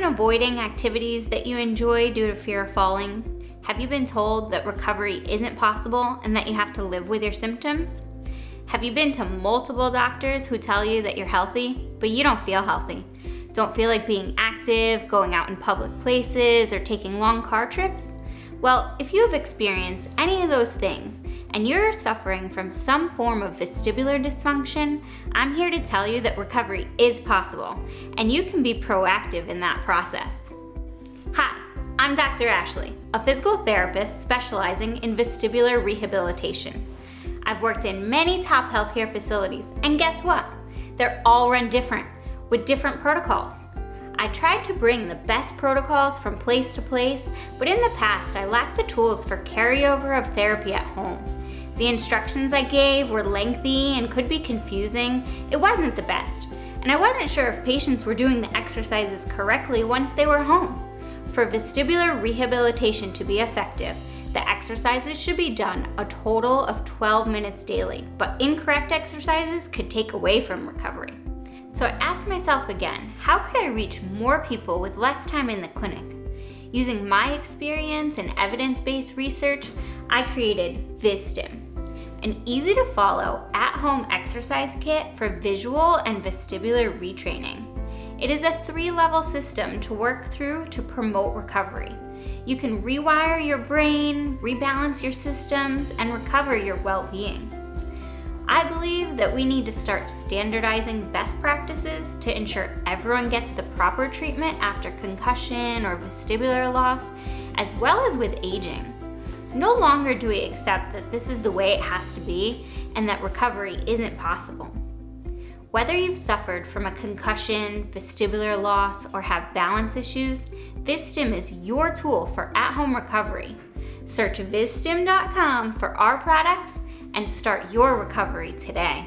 avoiding activities that you enjoy due to fear of falling? Have you been told that recovery isn't possible and that you have to live with your symptoms? Have you been to multiple doctors who tell you that you're healthy, but you don't feel healthy? Don't feel like being active, going out in public places, or taking long car trips? Well, if you have experienced any of those things and you're suffering from some form of vestibular dysfunction, I'm here to tell you that recovery is possible and you can be proactive in that process. Hi, I'm Dr. Ashley, a physical therapist specializing in vestibular rehabilitation. I've worked in many top healthcare facilities, and guess what? They're all run different, with different protocols. I tried to bring the best protocols from place to place, but in the past I lacked the tools for carryover of therapy at home. The instructions I gave were lengthy and could be confusing. It wasn't the best, and I wasn't sure if patients were doing the exercises correctly once they were home. For vestibular rehabilitation to be effective, the exercises should be done a total of 12 minutes daily, but incorrect exercises could take away from recovery. So I asked myself again, how could I reach more people with less time in the clinic? Using my experience and evidence-based research, I created VIZSTIM, an easy-to-follow at-home exercise kit for visual and vestibular retraining. It is a 3-level system to work through to promote recovery. You can rewire your brain, rebalance your systems, and recover your well-being. I believe that we need to start standardizing best practices to ensure everyone gets the proper treatment after concussion or vestibular loss, as well as with aging. No longer do we accept that this is the way it has to be and that recovery isn't possible. Whether you've suffered from a concussion, vestibular loss, or have balance issues, VIZSTIM is your tool for at-home recovery. Search VIZSTIM.com for our products and start your recovery today.